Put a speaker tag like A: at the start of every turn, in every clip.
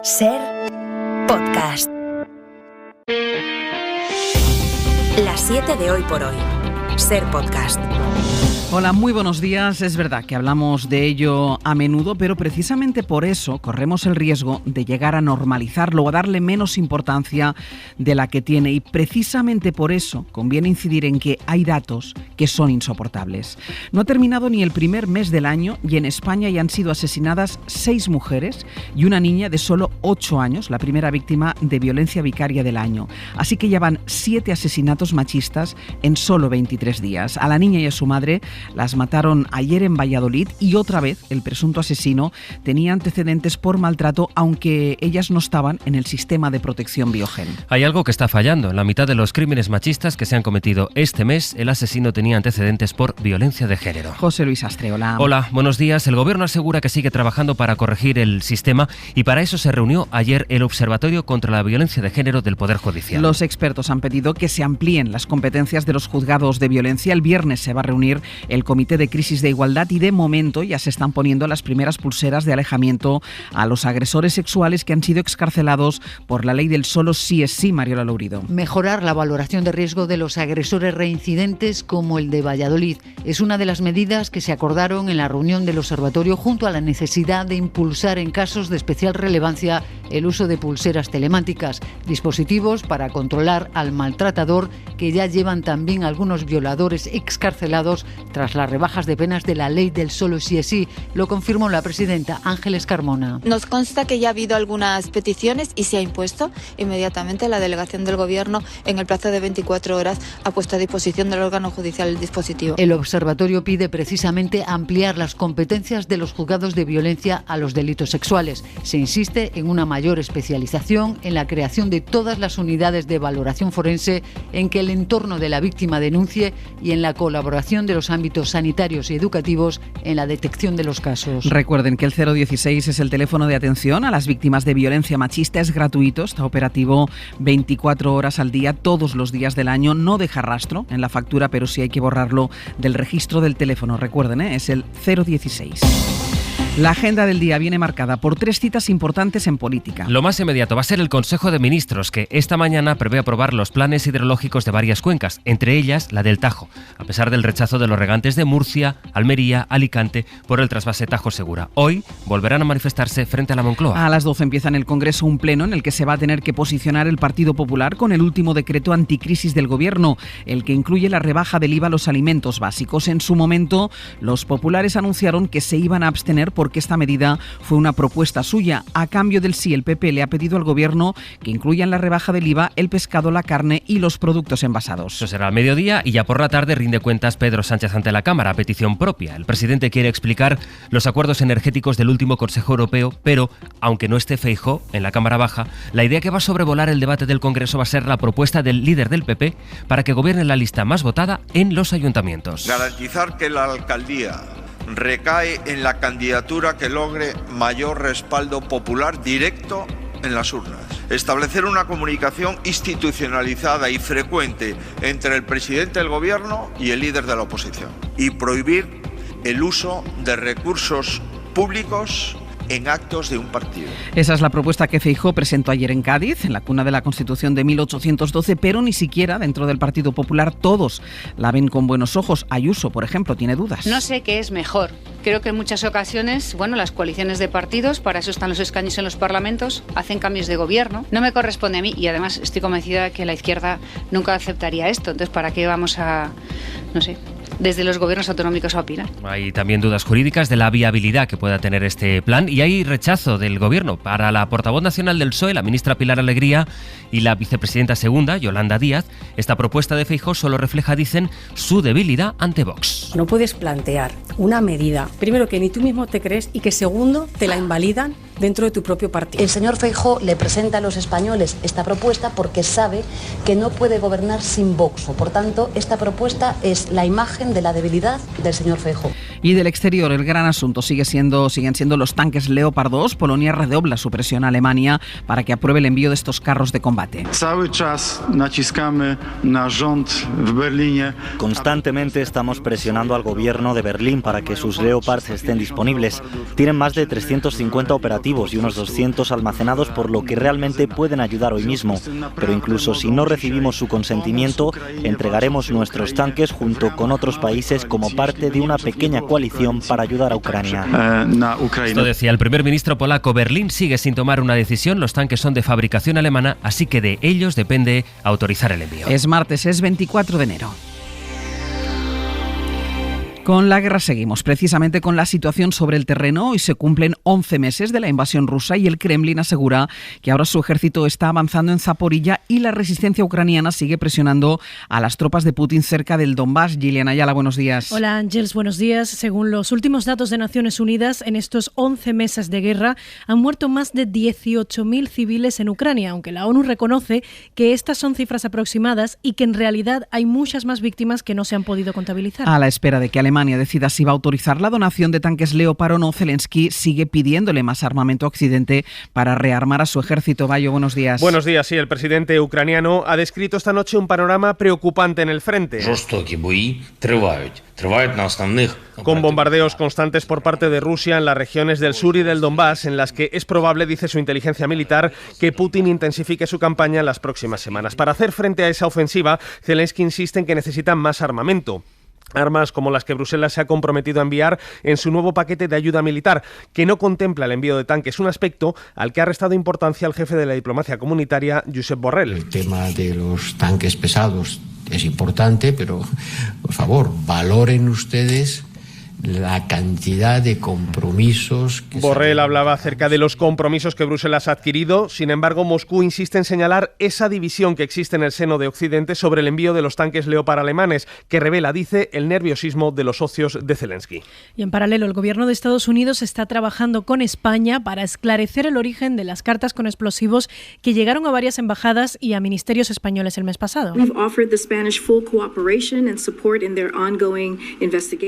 A: Ser podcast. Las 7 de hoy por hoy. Ser podcast.
B: Hola, muy buenos días. Es verdad que hablamos de ello a menudo, pero precisamente por eso corremos el riesgo de llegar a normalizarlo o a darle menos importancia de la que tiene. Y precisamente por eso conviene incidir en que hay datos que son insoportables. No ha terminado ni el primer mes del año y en España ya han sido asesinadas 6 mujeres y una niña de solo 8 años, la primera víctima de violencia vicaria del año. Así que ya van 7 asesinatos machistas en solo 23 días. A la niña y a su madre las mataron ayer en Valladolid y otra vez el presunto asesino tenía antecedentes por maltrato, aunque ellas no estaban en el sistema de protección Biogen.
C: Hay algo que está fallando. En la mitad de los crímenes machistas que se han cometido este mes, el asesino tenía antecedentes por violencia de género.
B: José Luis Astre, hola.
C: Hola, buenos días. El Gobierno asegura que sigue trabajando para corregir el sistema y para eso se reunió ayer el Observatorio contra la Violencia de Género del Poder Judicial.
B: Los expertos han pedido que se amplíen las competencias de los juzgados de violencia. El viernes se va a reunir el Comité de Crisis de Igualdad y de momento ya se están poniendo las primeras pulseras de alejamiento a los agresores sexuales que han sido excarcelados por la ley del solo sí es sí, Mariola Lourido.
D: Mejorar la valoración de riesgo de los agresores reincidentes como el de Valladolid es una de las medidas que se acordaron en la reunión del observatorio junto a la necesidad de impulsar en casos de especial relevancia el uso de pulseras telemáticas, dispositivos para controlar al maltratador que ya llevan también algunos violadores excarcelados tras las rebajas de penas de la ley del solo sí es sí. Lo confirmó la presidenta Ángeles Carmona.
E: Nos consta que ya ha habido algunas peticiones y se ha impuesto inmediatamente. La delegación del Gobierno, en el plazo de 24 horas, ha puesto a disposición del órgano judicial el dispositivo.
D: El observatorio pide precisamente ampliar las competencias de los juzgados de violencia a los delitos sexuales. Se insiste en una mayor especialización, en la creación de todas las unidades de valoración forense, en que el entorno de la víctima denuncie y en la colaboración de los ámbitos sanitarios y educativos en la detección de los casos.
B: Recuerden que el 016 es el teléfono de atención a las víctimas de violencia machista, es gratuito, está operativo 24 horas al día, todos los días del año, no deja rastro en la factura, pero sí hay que borrarlo del registro del teléfono. Recuerden, es el 016. La agenda del día viene marcada por 3 citas importantes en política.
C: Lo más inmediato va a ser el Consejo de Ministros, que esta mañana prevé aprobar los planes hidrológicos de varias cuencas, entre ellas la del Tajo, a pesar del rechazo de los regantes de Murcia, Almería, Alicante por el trasvase Tajo Segura. Hoy volverán a manifestarse frente a la Moncloa.
B: A las 12 empieza en el Congreso un pleno en el que se va a tener que posicionar el Partido Popular con el último decreto anticrisis del Gobierno, el que incluye la rebaja del IVA a los alimentos básicos. En su momento, los populares anunciaron que se iban a abstener porque esta medida fue una propuesta suya. A cambio del sí, el PP le ha pedido al Gobierno que incluya en la rebaja del IVA el pescado, la carne y los productos envasados.
C: Eso será al mediodía y ya por la tarde rinde cuentas Pedro Sánchez ante la Cámara a petición propia. El presidente quiere explicar los acuerdos energéticos del último Consejo Europeo, pero aunque no esté Feijóo en la Cámara Baja, la idea que va a sobrevolar el debate del Congreso va a ser la propuesta del líder del PP para que gobierne la lista más votada en los ayuntamientos.
F: Garantizar que la alcaldía recae en la candidatura que logre mayor respaldo popular directo en las urnas. Establecer una comunicación institucionalizada y frecuente entre el presidente del Gobierno y el líder de la oposición. Y prohibir el uso de recursos públicos en actos de un partido.
B: Esa es la propuesta que Feijóo presentó ayer en Cádiz, en la cuna de la Constitución de 1812, pero ni siquiera dentro del Partido Popular todos la ven con buenos ojos. Ayuso, por ejemplo, tiene dudas.
G: No sé qué es mejor. Creo que en muchas ocasiones, las coaliciones de partidos, para eso están los escaños en los parlamentos, hacen cambios de gobierno. No me corresponde a mí y además estoy convencida de que la izquierda nunca aceptaría esto. Entonces, ¿para qué vamos a, desde los gobiernos autonómicos a opinar?
C: Hay también dudas jurídicas de la viabilidad que pueda tener este plan y hay rechazo del Gobierno. Para la portavoz nacional del PSOE, la ministra Pilar Alegría, y la vicepresidenta segunda, Yolanda Díaz, esta propuesta de Feijóo solo refleja, dicen, su debilidad ante Vox.
H: No puedes plantear una medida, primero, que ni tú mismo te crees y que segundo, te la invalidan dentro de tu propio partido.
I: El señor Feijóo le presenta a los españoles esta propuesta porque sabe que no puede gobernar sin Vox. Por tanto, esta propuesta es la imagen de la debilidad del señor Feijóo.
B: Y del exterior, el gran asunto siguen siendo los tanques Leopard 2. Polonia redobla su presión a Alemania para que apruebe el envío de estos carros de combate.
J: Constantemente estamos presionando al gobierno de Berlín para que sus Leopards estén disponibles. Tienen más de 350 operativos operativos y unos 200 almacenados, por lo que realmente pueden ayudar hoy mismo. Pero incluso si no recibimos su consentimiento, entregaremos nuestros tanques junto con otros países como parte de una pequeña coalición para ayudar a Ucrania.
C: Esto decía el primer ministro polaco. Berlín sigue sin tomar una decisión. Los tanques son de fabricación alemana, así que de ellos depende autorizar el envío.
B: Es martes, es 24 de enero. Con la guerra seguimos, precisamente con la situación sobre el terreno. Hoy se cumplen 11 meses de la invasión rusa y el Kremlin asegura que ahora su ejército está avanzando en Zaporilla y la resistencia ucraniana sigue presionando a las tropas de Putin cerca del Donbass. Gillian Ayala, buenos días.
K: Hola Ángels, buenos días. Según los últimos datos de Naciones Unidas, en estos 11 meses de guerra han muerto más de 18.000 civiles en Ucrania, aunque la ONU reconoce que estas son cifras aproximadas y que en realidad hay muchas más víctimas que no se han podido contabilizar.
B: A la espera de que Alemania decida si va a autorizar la donación de tanques Leopard o no, Zelensky sigue pidiéndole más armamento a Occidente para rearmar a su ejército. Bayo, buenos días.
L: Buenos días, sí. El presidente ucraniano ha descrito esta noche un panorama preocupante en el frente. Con bombardeos constantes por parte de Rusia en las regiones del sur y del Donbass, en las que es probable, dice su inteligencia militar, que Putin intensifique su campaña en las próximas semanas. Para hacer frente a esa ofensiva, Zelensky insiste en que necesitan más armamento. Armas como las que Bruselas se ha comprometido a enviar en su nuevo paquete de ayuda militar, que no contempla el envío de tanques, un aspecto al que ha restado importancia el jefe de la diplomacia comunitaria, Josep Borrell.
M: El tema de los tanques pesados es importante, pero por favor, valoren ustedes la cantidad de compromisos que
L: Borrell hablaba acerca de los compromisos que Bruselas ha adquirido. Sin embargo, Moscú insiste en señalar esa división que existe en el seno de Occidente sobre el envío de los tanques Leopard alemanes, que revela, dice, el nerviosismo de los socios de Zelensky.
K: Y en paralelo, el gobierno de Estados Unidos está trabajando con España para esclarecer el origen de las cartas con explosivos que llegaron a varias embajadas y a ministerios españoles el mes pasado.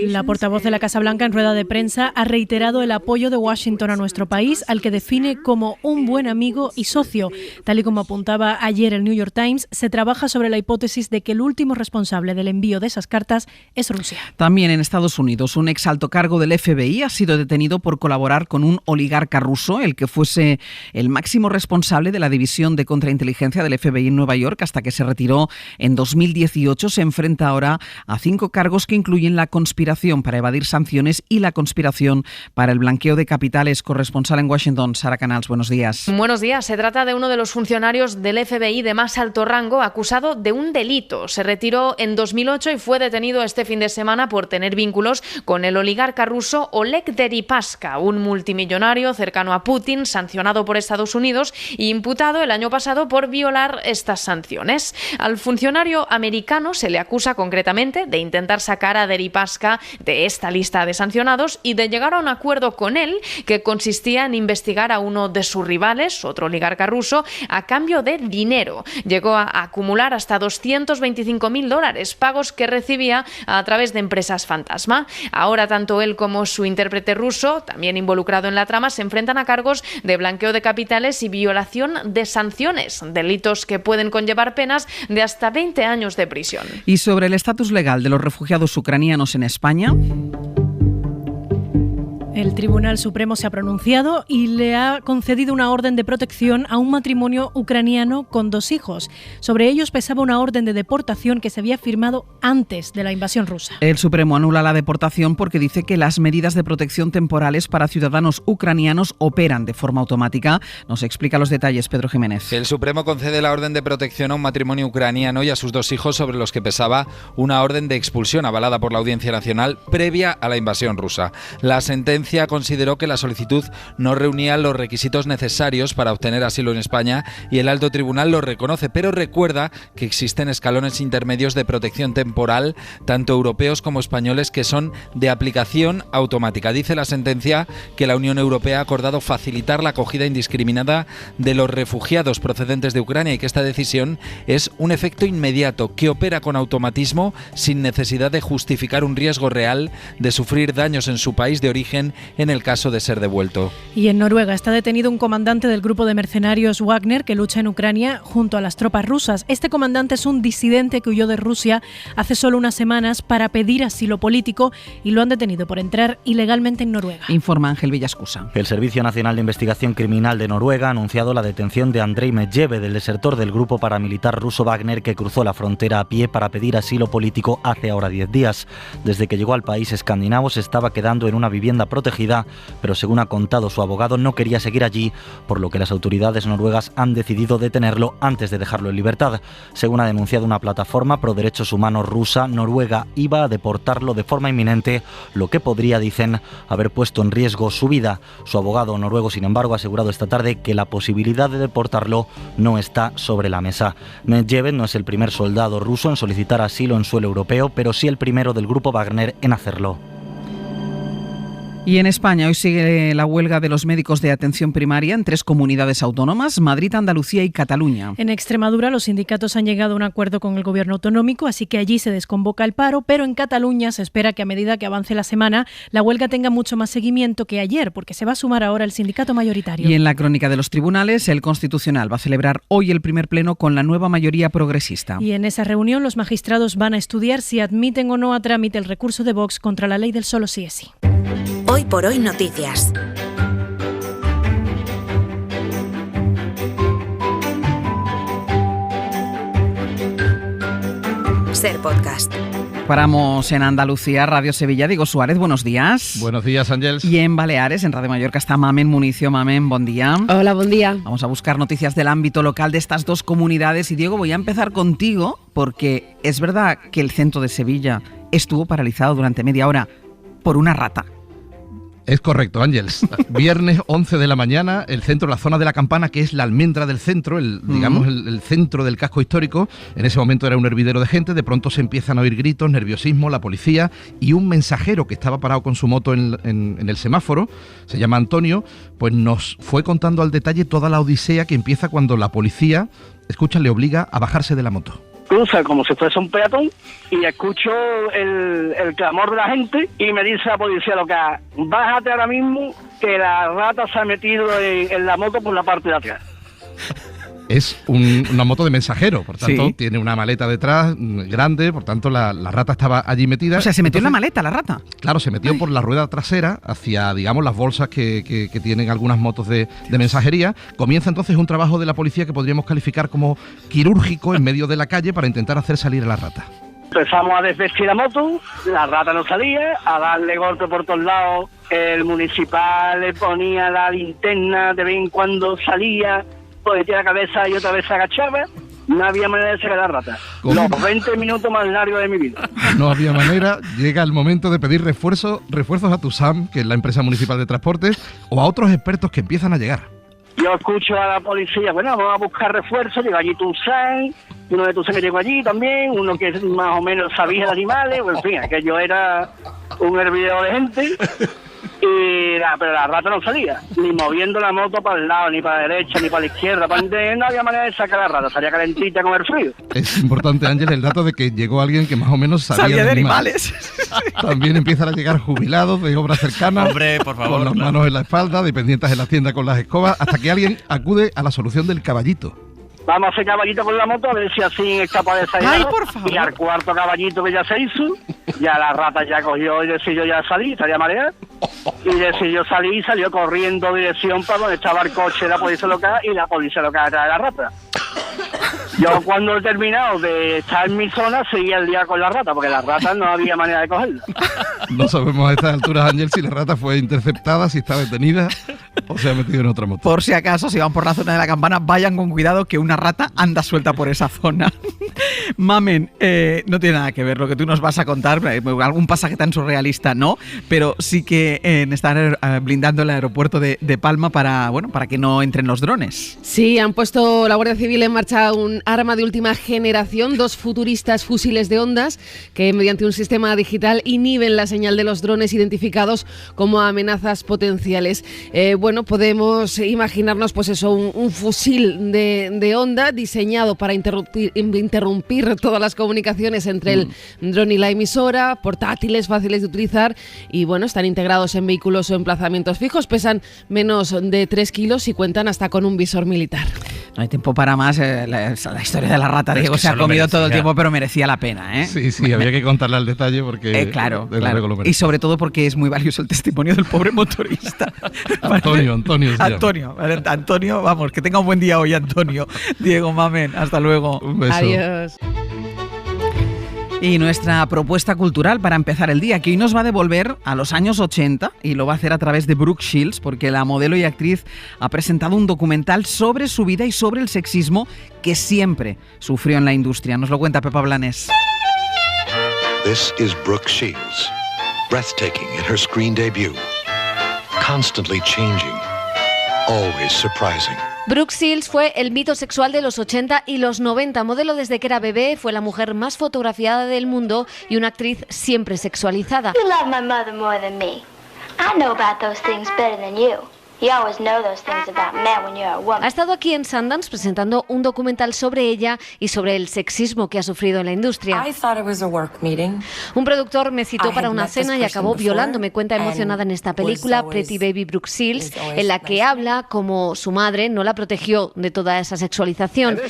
K: La portavoz de la Casa Blanca, en rueda de prensa, ha reiterado el apoyo de Washington a nuestro país, al que define como un buen amigo y socio. Tal y como apuntaba ayer el New York Times, se trabaja sobre la hipótesis de que el último responsable del envío de esas cartas es Rusia.
B: También en Estados Unidos, un ex alto cargo del FBI ha sido detenido por colaborar con un oligarca ruso, el que fuese el máximo responsable de la división de contrainteligencia del FBI en Nueva York hasta que se retiró en 2018. Se enfrenta ahora a 5 cargos que incluyen la conspiración para evadir sanciones y la conspiración para el blanqueo de capitales. Corresponsal en Washington, Sara Canals, buenos días.
N: Buenos días. Se trata de uno de los funcionarios del FBI de más alto rango acusado de un delito. Se retiró en 2008 y fue detenido este fin de semana por tener vínculos con el oligarca ruso Oleg Deripaska, un multimillonario cercano a Putin, sancionado por Estados Unidos e imputado el año pasado por violar estas sanciones. Al funcionario americano se le acusa concretamente de intentar sacar a Deripaska de esta lista de sancionados y de llegar a un acuerdo con él que consistía en investigar a uno de sus rivales, otro oligarca ruso, a cambio de dinero. Llegó a acumular hasta $225.000, pagos que recibía a través de empresas fantasma. Ahora tanto él como su intérprete ruso, también involucrado en la trama, se enfrentan a cargos de blanqueo de capitales y violación de sanciones, delitos que pueden conllevar penas de hasta 20 años de prisión.
B: Y sobre el estatus legal de los refugiados ucranianos en España,
K: el Tribunal Supremo se ha pronunciado y le ha concedido una orden de protección a un matrimonio ucraniano con 2 hijos. Sobre ellos pesaba una orden de deportación que se había firmado antes de la invasión rusa.
B: El Supremo anula la deportación porque dice que las medidas de protección temporales para ciudadanos ucranianos operan de forma automática. Nos explica los detalles Pedro Jiménez.
O: El Supremo concede la orden de protección a un matrimonio ucraniano y a sus 2 hijos sobre los que pesaba una orden de expulsión avalada por la Audiencia Nacional previa a la invasión rusa. La sentencia consideró que la solicitud no reunía los requisitos necesarios para obtener asilo en España y el alto tribunal lo reconoce, pero recuerda que existen escalones intermedios de protección temporal, tanto europeos como españoles, que son de aplicación automática. Dice la sentencia que la Unión Europea ha acordado facilitar la acogida indiscriminada de los refugiados procedentes de Ucrania y que esta decisión es un efecto inmediato que opera con automatismo sin necesidad de justificar un riesgo real de sufrir daños en su país de origen también en el caso de ser devuelto.
K: Y en Noruega está detenido un comandante del grupo de mercenarios Wagner que lucha en Ucrania junto a las tropas rusas. Este comandante es un disidente que huyó de Rusia hace solo unas semanas para pedir asilo político y lo han detenido por entrar ilegalmente en Noruega.
B: Informa Ángel Villascusa.
J: El Servicio Nacional de Investigación Criminal de Noruega ha anunciado la detención de Andrei Medvedev, del desertor del grupo paramilitar ruso Wagner que cruzó la frontera a pie para pedir asilo político hace ahora 10 días. Desde que llegó al país escandinavo se estaba quedando en una vivienda protegida, pero según ha contado su abogado no quería seguir allí, por lo que las autoridades noruegas han decidido detenerlo antes de dejarlo en libertad. Según ha denunciado una plataforma pro derechos humanos rusa, Noruega iba a deportarlo de forma inminente, lo que podría, dicen, haber puesto en riesgo su vida. Su abogado noruego, sin embargo, ha asegurado esta tarde que la posibilidad de deportarlo no está sobre la mesa. Medvedev no es el primer soldado ruso en solicitar asilo en suelo europeo, pero sí el primero del grupo Wagner en hacerlo.
B: Y en España hoy sigue la huelga de los médicos de atención primaria en 3 comunidades autónomas, Madrid, Andalucía y Cataluña.
K: En Extremadura los sindicatos han llegado a un acuerdo con el gobierno autonómico, así que allí se desconvoca el paro, pero en Cataluña se espera que a medida que avance la semana la huelga tenga mucho más seguimiento que ayer, porque se va a sumar ahora el sindicato mayoritario.
B: Y en la crónica de los tribunales, el Constitucional va a celebrar hoy el primer pleno con la nueva mayoría progresista.
K: Y en esa reunión los magistrados van a estudiar si admiten o no a trámite el recurso de Vox contra la ley del solo sí es sí.
A: Hoy por hoy noticias. Ser podcast.
B: Paramos en Andalucía, Radio Sevilla. Diego Suárez, buenos días.
P: Buenos días, Ángels.
B: Y en Baleares, en Radio Mallorca, está Mamen Municio. Mamen, buen día.
Q: Hola, buen día.
B: Vamos a buscar noticias del ámbito local de estas 2 comunidades. Y Diego, voy a empezar contigo porque es verdad que el centro de Sevilla estuvo paralizado durante media hora por una rata.
P: Es correcto, Ángels. Viernes 11 de la mañana, el centro, la zona de la Campana, que es la almendra del centro, el centro del casco histórico. En ese momento era un hervidero de gente. De pronto se empiezan a oír gritos, nerviosismo, la policía y un mensajero que estaba parado con su moto en el semáforo, se llama Antonio, pues nos fue contando al detalle toda la odisea que empieza cuando la policía, escucha, le obliga a bajarse de la moto.
R: Cruza como si fuese un peatón y escucho el clamor de la gente y me dice la policía local: bájate ahora mismo que la rata se ha metido en la moto por la parte de atrás.
P: Es una moto de mensajero, por tanto,
B: sí,
P: tiene una maleta detrás grande, por tanto la rata estaba allí metida.
B: O sea, ¿se metió en la maleta la rata?
P: Claro, se metió por la rueda trasera hacia, digamos, las bolsas que tienen algunas motos de mensajería. Comienza entonces un trabajo de la policía que podríamos calificar como quirúrgico en medio de la calle para intentar hacer salir a la rata.
R: Empezamos a desvestir la moto, la rata no salía, a darle golpe por todos lados. El municipal le ponía la linterna, de vez en cuando salía, pues metía la cabeza y otra vez se agachaba. No había manera de sacar la rata.
P: ¿Cómo?
R: Los 20 minutos más largos de mi vida.
P: No había manera. Llega el momento de pedir refuerzos a TUSAM, que es la empresa municipal de transportes, o a otros expertos que empiezan a llegar.
R: Yo escucho a la policía: bueno, vamos a buscar refuerzos. Llega allí TUSAM, uno de TUSAM que llegó allí también, uno que más o menos sabía de animales. Pues, en fin, aquello era un hervidero de gente. Pero la rata no salía, ni moviendo la moto para el lado, ni para la derecha, ni para la izquierda. No había manera de sacar la rata, salía calentita con el frío.
P: Es importante, Ángel, el dato de que llegó alguien que más o menos sabía de animales. También empiezan a llegar jubilados de obra cercana.
C: Hombre, por favor.
P: Con las manos en la espalda, dependientes en la tienda con las escobas, hasta que alguien acude a la solución del caballito.
R: Vamos a hacer caballito con la moto, a ver si así es capaz de salir.
B: ¡Ay, por favor!
R: Y al cuarto caballito que ya se hizo, ya la rata ya cogió y decidió ya salir, salía marear. Y decidió salir y salió corriendo dirección para donde estaba el coche de la policía local y la policía local atrás de la rata. Yo cuando he terminado de estar en mi zona seguía el día con la rata, porque la rata no había manera de cogerla.
P: No sabemos a estas alturas, Ángel, si la rata fue interceptada, si está detenida o se ha metido en otra moto.
B: Por si acaso, si van por la zona de la Campana, vayan con cuidado que una rata anda suelta por esa zona. Mamen, no tiene nada que ver lo que tú nos vas a contar, algún pasaje tan surrealista, ¿no? Pero sí que están blindando el aeropuerto de Palma para que no entren los drones.
Q: Sí, han puesto la Guardia Civil en marcha un arma de última generación, 2 futuristas fusiles de ondas que mediante un sistema digital inhiben la señal de los drones identificados como amenazas potenciales. Podemos imaginarnos pues eso, un fusil de onda diseñado para interrumpir peer-to-peer todas las comunicaciones entre el dron y la emisora, portátiles fáciles de utilizar y bueno, están integrados en vehículos o emplazamientos fijos, pesan menos de 3 kilos y cuentan hasta con un visor militar.
B: No hay tiempo para más. La historia de la rata, Diego, se ha comido todo el tiempo, pero merecía la pena, ¿eh?
P: Sí, había que contarle al detalle porque...
B: Claro. Y sobre todo porque es muy valioso el testimonio del pobre motorista. Antonio, vamos, que tenga un buen día hoy, Antonio. Diego Mamen, hasta luego.
P: Un beso.
Q: Adiós.
B: Y nuestra propuesta cultural para empezar el día, que hoy nos va a devolver a los años 80 y lo va a hacer a través de Brooke Shields, porque la modelo y actriz ha presentado un documental sobre su vida y sobre el sexismo que siempre sufrió en la industria. Nos lo cuenta Pepa Blanes.
S: This is Brooke Shields, breathtaking in her screen debut, constantly changing, always surprising.
T: Brooke Shields fue el mito sexual de los 80 y los 90. Modelo desde que era bebé, fue la mujer más fotografiada del mundo y una actriz siempre sexualizada.
U: You love my mother more than me. I know about those things better than you. You always know those things about men when you're a woman.
T: Ha estado aquí en Sundance presentando un documental sobre ella y sobre el sexismo que ha sufrido en la industria.
V: I thought it was a work meeting.
T: Un productor me citó para una cena y acabó violándome. Cuenta emocionada en esta película, Pretty Baby Brooke Shields, en la que habla como su madre no la protegió de toda esa sexualización.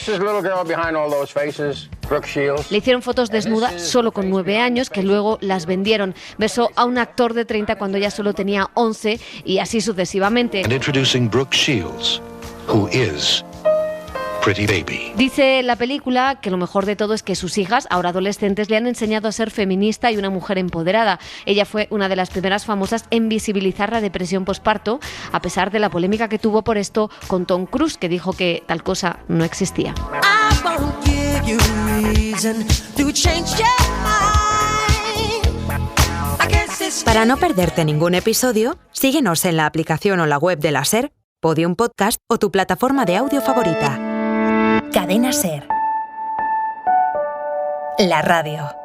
T: Le hicieron fotos desnuda solo con 9 años, que luego las vendieron. Besó a un actor de 30 cuando ella solo tenía 11 y así sucesivamente.
S: And introducing Brooke Shields, who is Pretty Baby.
T: Dice la película que lo mejor de todo es que sus hijas, ahora adolescentes, le han enseñado a ser feminista y una mujer empoderada. Ella fue una de las primeras famosas en visibilizar la depresión posparto, a pesar de la polémica que tuvo por esto con Tom Cruise, que dijo que tal cosa no existía.
A: Para no perderte ningún episodio, síguenos en la aplicación o la web de la SER, Podium Podcast o tu plataforma de audio favorita. Cadena SER. La radio.